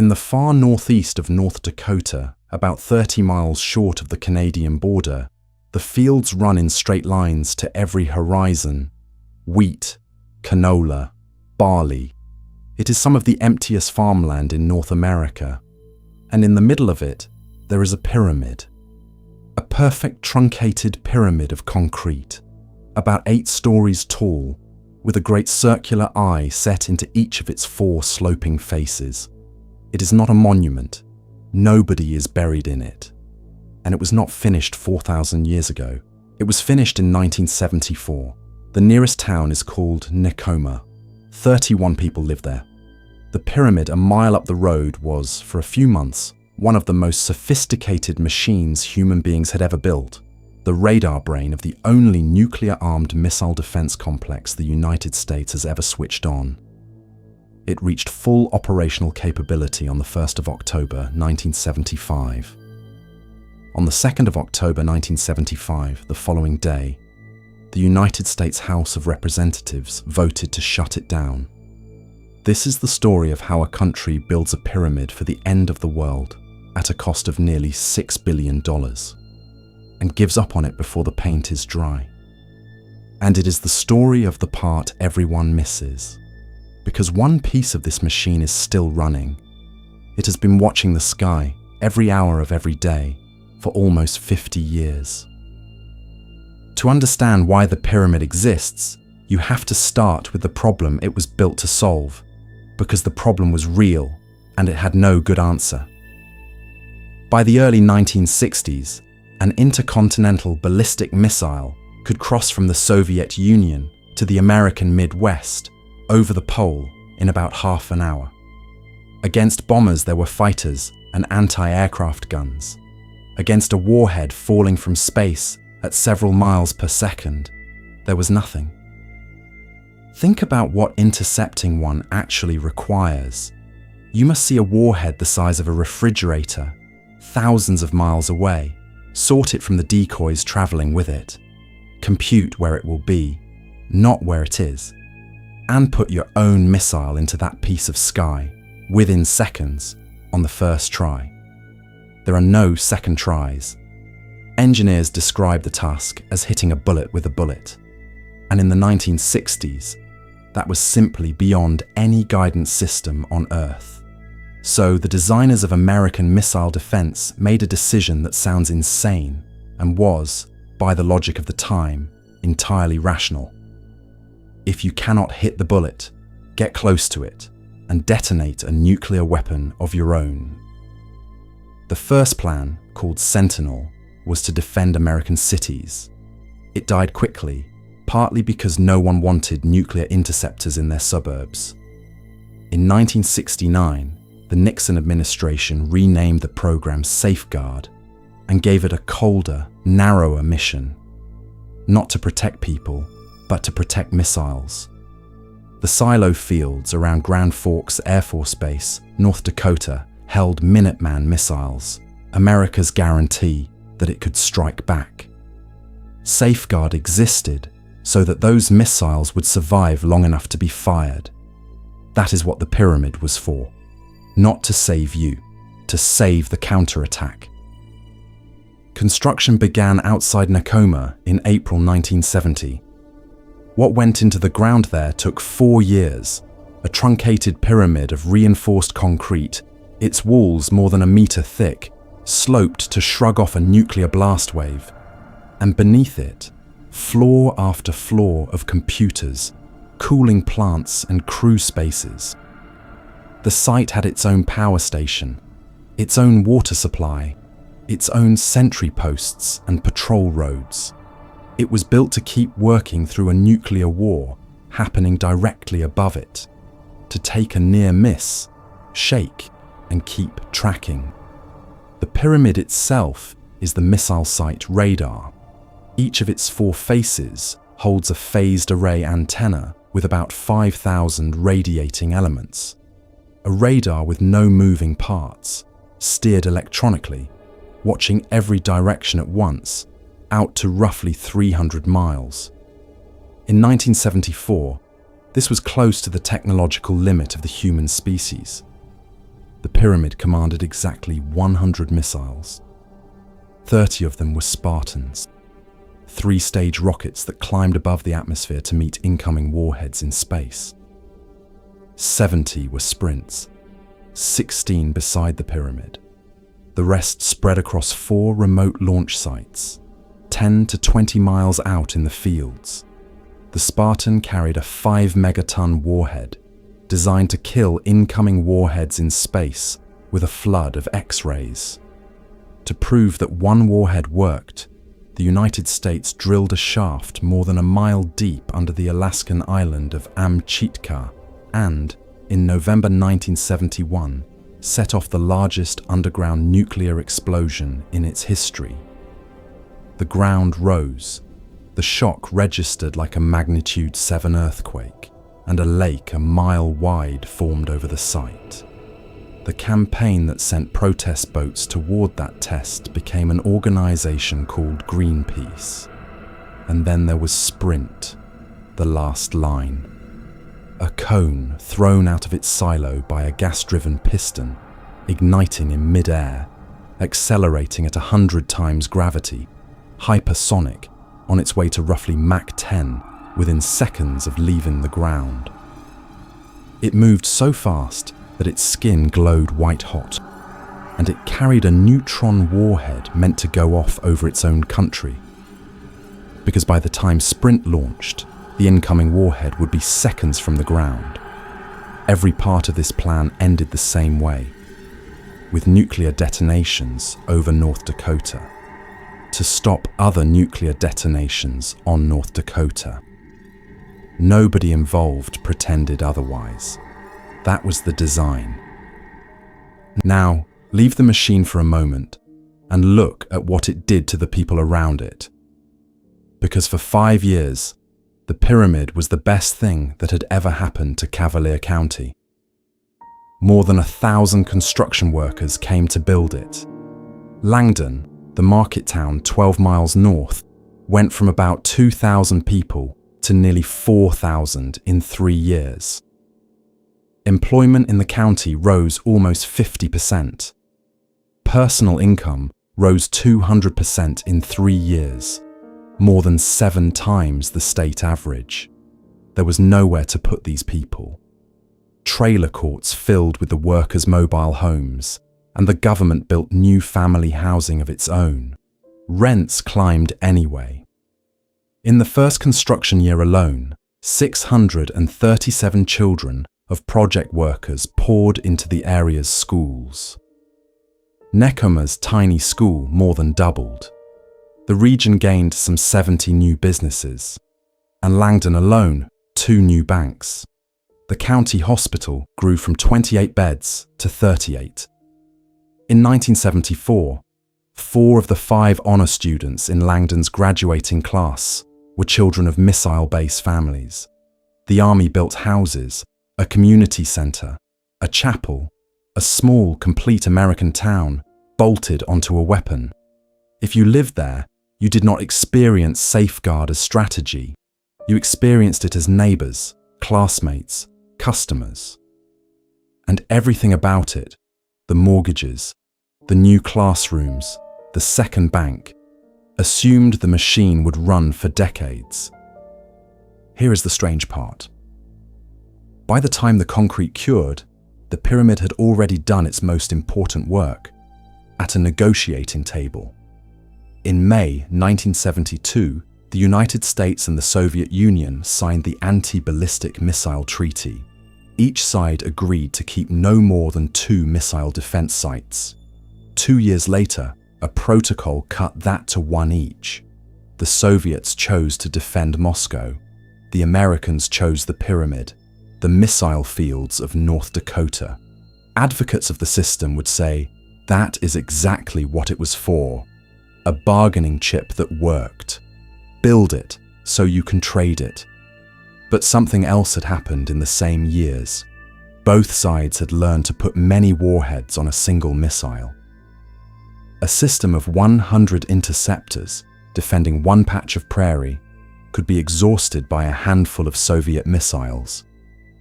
In the far northeast of North Dakota, about 30 miles short of the Canadian border, the fields run in straight lines to every horizon. Wheat, canola, barley. It is some of the emptiest farmland in North America. And in the middle of it, there is a pyramid. A perfect truncated pyramid of concrete, about 8 stories tall, with a great circular eye set into each of its 4 sloping faces. It is not a monument. Nobody is buried in it. And it was not finished 4,000 years ago. It was finished in 1974. The nearest town is called Nakoma. 31 people live there. The pyramid a mile up the road was, for a few months, one of the most sophisticated machines human beings had ever built. The radar brain of the only nuclear-armed missile defense complex the United States has ever switched on. It reached full operational capability on the 1st of October, 1975. On the 2nd of October, 1975, the following day, the United States House of Representatives voted to shut it down. This is the story of how a country builds a pyramid for the end of the world at a cost of nearly $6 billion and gives up on it before the paint is dry. And it is the story of the part everyone misses, because one piece of this machine is still running. It has been watching the sky every hour of every day for almost 50 years. To understand why the pyramid exists, you have to start with the problem it was built to solve, because the problem was real and it had no good answer. By the early 1960s, an intercontinental ballistic missile could cross from the Soviet Union to the American Midwest over the pole in about half an hour. Against bombers there were fighters and anti-aircraft guns. Against a warhead falling from space at several miles per second, there was nothing. Think about what intercepting one actually requires. You must see a warhead the size of a refrigerator, thousands of miles away, sort it from the decoys traveling with it, compute where it will be, not where it is, and put your own missile into that piece of sky within seconds on the first try. There are no second tries. Engineers describe the task as hitting a bullet with a bullet. And in the 1960s, that was simply beyond any guidance system on Earth. So the designers of American missile defense made a decision that sounds insane and was, by the logic of the time, entirely rational. If you cannot hit the bullet, get close to it and detonate a nuclear weapon of your own. The first plan, called Sentinel, was to defend American cities. It died quickly, partly because no one wanted nuclear interceptors in their suburbs. In 1969, the Nixon administration renamed the program Safeguard and gave it a colder, narrower mission. Not to protect people, but to protect missiles. The silo fields around Grand Forks Air Force Base, North Dakota, held Minuteman missiles, America's guarantee that it could strike back. Safeguard existed so that those missiles would survive long enough to be fired. That is what the pyramid was for. Not to save you, to save the counterattack. Construction began outside Nakoma in April 1970. What went into the ground there took 4 years, a truncated pyramid of reinforced concrete, its walls more than a meter thick, sloped to shrug off a nuclear blast wave, and beneath it, floor after floor of computers, cooling plants and crew spaces. The site had its own power station, its own water supply, its own sentry posts and patrol roads. It was built to keep working through a nuclear war happening directly above it, to take a near miss, shake, and keep tracking. The pyramid itself is the missile site radar. Each of its 4 faces holds a phased array antenna with about 5,000 radiating elements. A radar with no moving parts, steered electronically, watching every direction at once, out to roughly 300 miles. In 1974, this was close to the technological limit of the human species. the pyramid commanded exactly 100 missiles. 30 of them were Spartans, 3-stage rockets that climbed above the atmosphere to meet incoming warheads in space. 70 were sprints, 16 beside the pyramid. The rest spread across 4 remote launch sites, 10 to 20 miles out in the fields. The Spartan carried a 5-megaton warhead designed to kill incoming warheads in space with a flood of X-rays. To prove that one warhead worked, the United States drilled a shaft more than a mile deep under the Alaskan island of Amchitka and, in November 1971, set off the largest underground nuclear explosion in its history. The ground rose. The shock registered like a magnitude 7 earthquake, and a lake a mile wide formed over the site. The campaign that sent protest boats toward that test became an organization called Greenpeace. And then there was Sprint, the last line. A cone thrown out of its silo by a gas-driven piston, igniting in mid-air, accelerating at 100 times gravity, hypersonic, on its way to roughly Mach 10 within seconds of leaving the ground. It moved so fast that its skin glowed white-hot, and it carried a neutron warhead meant to go off over its own country. Because by the time Sprint launched, the incoming warhead would be seconds from the ground. Every part of this plan ended the same way, with nuclear detonations over North Dakota, to stop other nuclear detonations on North Dakota. Nobody involved pretended otherwise. That was the design. Now, leave the machine for a moment and look at what it did to the people around it. Because for 5 years, the pyramid was the best thing that had ever happened to Cavalier County. More than 1,000 construction workers came to build it. Langdon, the market town 12 miles north, went from about 2,000 people to nearly 4,000 in 3 years. Employment in the county rose almost 50%. Personal income rose 200% in 3 years, more than 7 times the state average. There was nowhere to put these people. Trailer courts filled with the workers' mobile homes, and the government built new family housing of its own. Rents climbed anyway. In the first construction year alone, 637 children of project workers poured into the area's schools. Nekoma's tiny school more than doubled. The region gained some 70 new businesses, and Langdon alone, 2 new banks. The county hospital grew from 28 beds to 38. In 1974, 4 of the 5 honor students in Langdon's graduating class were children of missile-base families. The Army built houses, a community center, a chapel, a small, complete American town bolted onto a weapon. If you lived there, you did not experience safeguard as strategy. You experienced it as neighbors, classmates, customers. And everything about it, the mortgages, the new classrooms, the second bank, assumed the machine would run for decades. Here is the strange part. By the time the concrete cured, the pyramid had already done its most important work, at a negotiating table. In May 1972, the United States and the Soviet Union signed the Anti-Ballistic Missile Treaty. Each side agreed to keep no more than 2 missile defense sites. 2 years later, a protocol cut that to 1 each. The Soviets chose to defend Moscow. The Americans chose the pyramid, the missile fields of North Dakota. Advocates of the system would say, that is exactly what it was for. A bargaining chip that worked. Build it so you can trade it. But something else had happened in the same years. Both sides had learned to put many warheads on a single missile. A system of 100 interceptors defending 1 patch of prairie could be exhausted by a handful of Soviet missiles,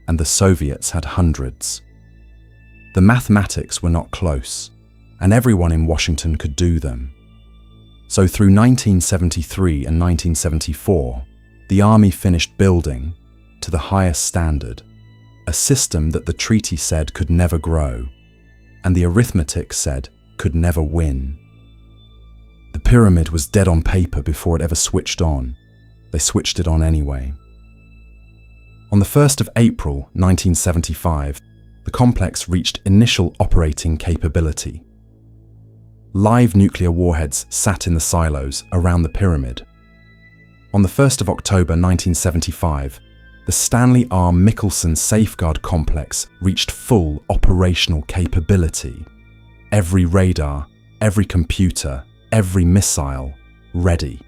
and the Soviets had hundreds. The mathematics were not close, and everyone in Washington could do them. So through 1973 and 1974, the Army finished building, to the highest standard, a system that the treaty said could never grow, and the arithmetic said could never win. The pyramid was dead on paper before it ever switched on. They switched it on anyway. On the 1st of April 1975, the complex reached initial operating capability. Live nuclear warheads sat in the silos around the pyramid. On the 1st of October 1975, the Stanley R. Michelson Safeguard Complex reached full operational capability. Every radar, every computer, every missile, ready.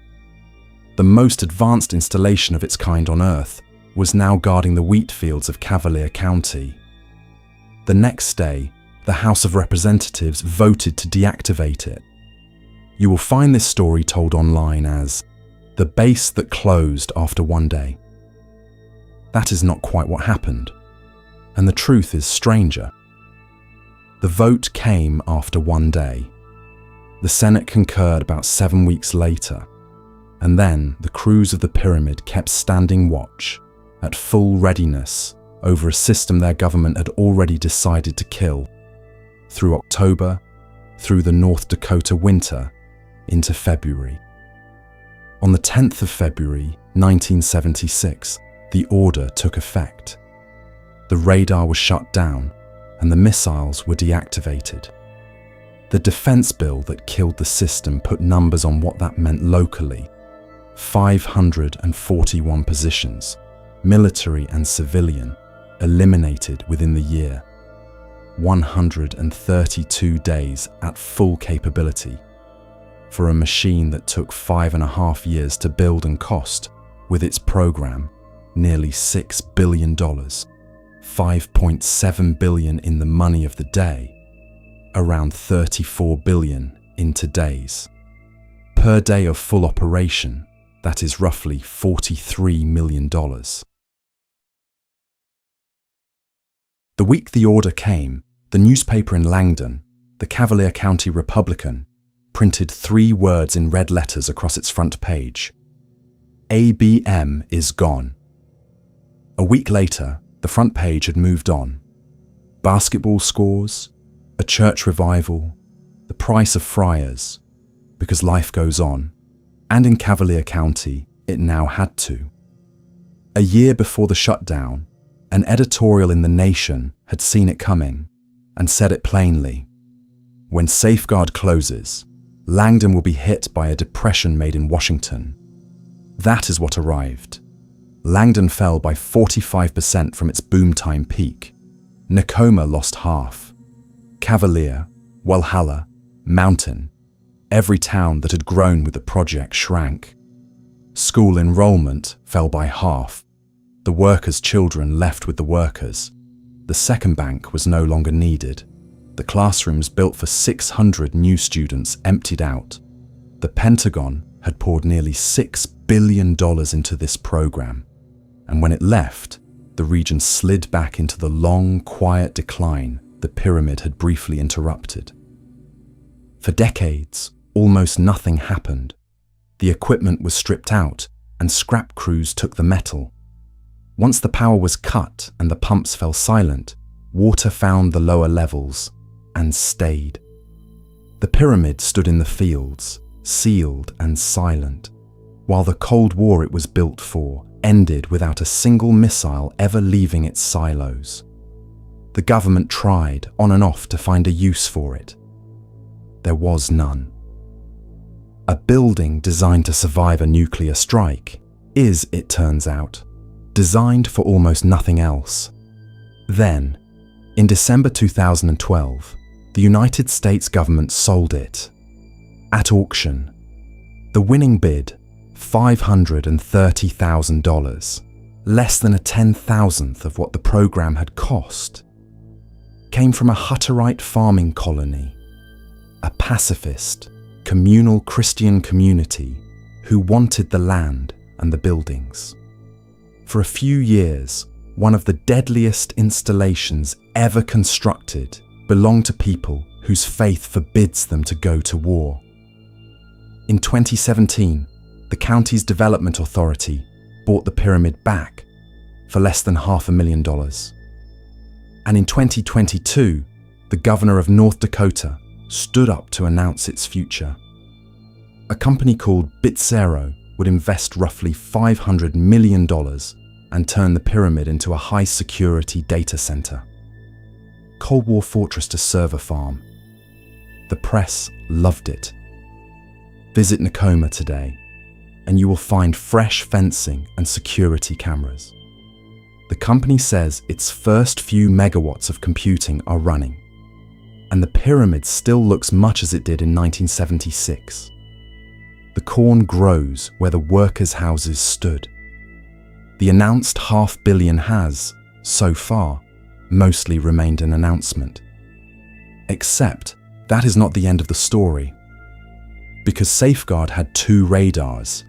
The most advanced installation of its kind on Earth was now guarding the wheat fields of Cavalier County. The next day, the House of Representatives voted to deactivate it. You will find this story told online as the base that closed after one day. That is not quite what happened, and the truth is stranger. The vote came after one day. The Senate concurred about 7 weeks later, and then the crews of the pyramid kept standing watch, at full readiness, over a system their government had already decided to kill, through October, through the North Dakota winter, into February. On the 10th of February, 1976, the order took effect. The radar was shut down, and the missiles were deactivated. The defense bill that killed the system put numbers on what that meant locally. 541 positions, military and civilian, eliminated within the year. 132 days at full capability. For a machine that took 5.5 years to build and cost, with its program, nearly $6 billion, $5.7 billion in the money of the day, around $34 billion in today's. Per day of full operation, that is roughly $43 million. The week the order came, the newspaper in Langdon, the Cavalier County Republican, printed 3 words in red letters across its front page. ABM is gone. A week later, the front page had moved on. Basketball scores, a church revival, the price of fryers, because life goes on, and in Cavalier County, it now had to. A year before the shutdown, an editorial in The Nation had seen it coming and said it plainly. When Safeguard closes, Langdon will be hit by a depression made in Washington. That is what arrived. Langdon fell by 45% from its boomtime peak. Nakoma lost half. Cavalier, Walhalla, Mountain, every town that had grown with the project shrank. School enrollment fell by half. The workers' children left with the workers. The second bank was no longer needed. The classrooms built for 600 new students emptied out. The Pentagon had poured nearly $6 billion into this program, and when it left, the region slid back into the long, quiet decline the pyramid had briefly interrupted. For decades, almost nothing happened. The equipment was stripped out, and scrap crews took the metal. Once the power was cut and the pumps fell silent, water found the lower levels and stayed. The pyramid stood in the fields, sealed and silent, while the Cold War it was built for ended without a single missile ever leaving its silos. The government tried on and off to find a use for it. There was none. A building designed to survive a nuclear strike is, it turns out, designed for almost nothing else. Then, in December 2012, the United States government sold it. At auction, the winning bid, $530,000, less than a 10,000th of what the program had cost, came from a Hutterite farming colony, a pacifist, communal Christian community who wanted the land and the buildings. For a few years, one of the deadliest installations ever constructed belong to people whose faith forbids them to go to war. In 2017, the county's development authority bought the pyramid back for less than $500,000. And in 2022, the governor of North Dakota stood up to announce its future. A company called BitZero would invest roughly $500 million and turn the pyramid into a high-security data center. Cold War fortress to server farm. The press loved it. Visit Nakoma today, and you will find fresh fencing and security cameras. The company says its first few megawatts of computing are running, and the pyramid still looks much as it did in 1976. The corn grows where the workers' houses stood. The announced $500 million has, so far, mostly remained an announcement. Except that is not the end of the story, because Safeguard had 2 radars,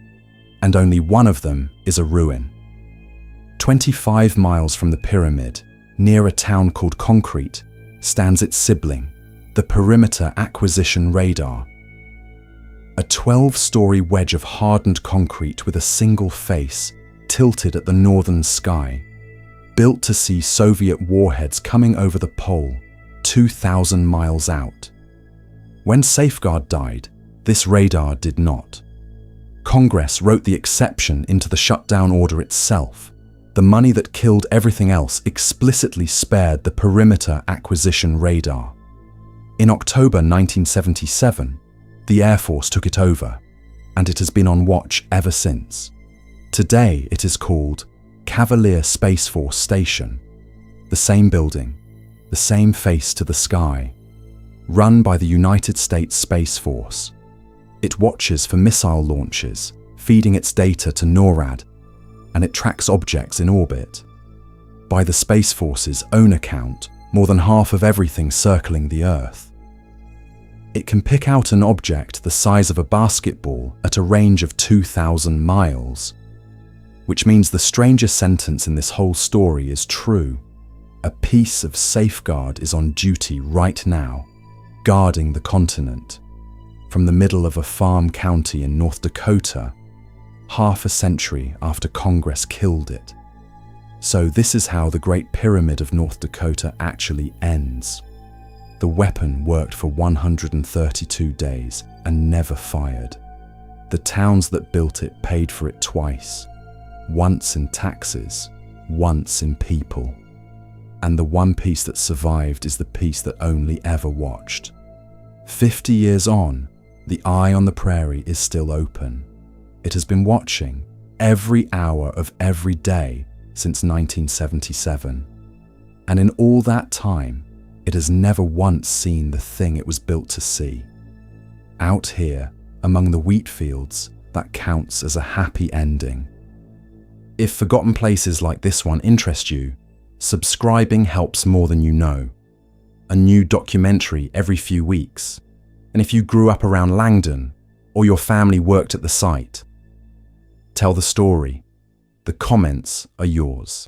and only one of them is a ruin. 25 miles from the pyramid, near a town called Concrete, stands its sibling, the Perimeter Acquisition Radar. A 12-story wedge of hardened concrete with a single face tilted at the northern sky, built to see Soviet warheads coming over the pole 2,000 miles out. When Safeguard died, this radar did not. Congress wrote the exception into the shutdown order itself. The money that killed everything else explicitly spared the Perimeter Acquisition Radar. In October 1977, the Air Force took it over, and it has been on watch ever since. Today it is called Cavalier Space Force Station, the same building, the same face to the sky, run by the United States Space Force. It watches for missile launches, feeding its data to NORAD, and it tracks objects in orbit. By the Space Force's own account, more than half of everything circling the Earth. It can pick out an object the size of a basketball at a range of 2,000 miles, which means the strangest sentence in this whole story is true. A piece of Safeguard is on duty right now, guarding the continent, from the middle of a farm county in North Dakota, half a century after Congress killed it. So this is how the Great Pyramid of North Dakota actually ends. The weapon worked for 132 days and never fired. The towns that built it paid for it twice, once in taxes, once in people. And the one piece that survived is the piece that only ever watched. 50 years on, the eye on the prairie is still open. It has been watching every hour of every day since 1977. And in all that time, it has never once seen the thing it was built to see. Out here, among the wheat fields, that counts as a happy ending. If forgotten places like this one interest you, subscribing helps more than you know. A new documentary every few weeks. And if you grew up around Langdon, or your family worked at the site, tell the story. The comments are yours.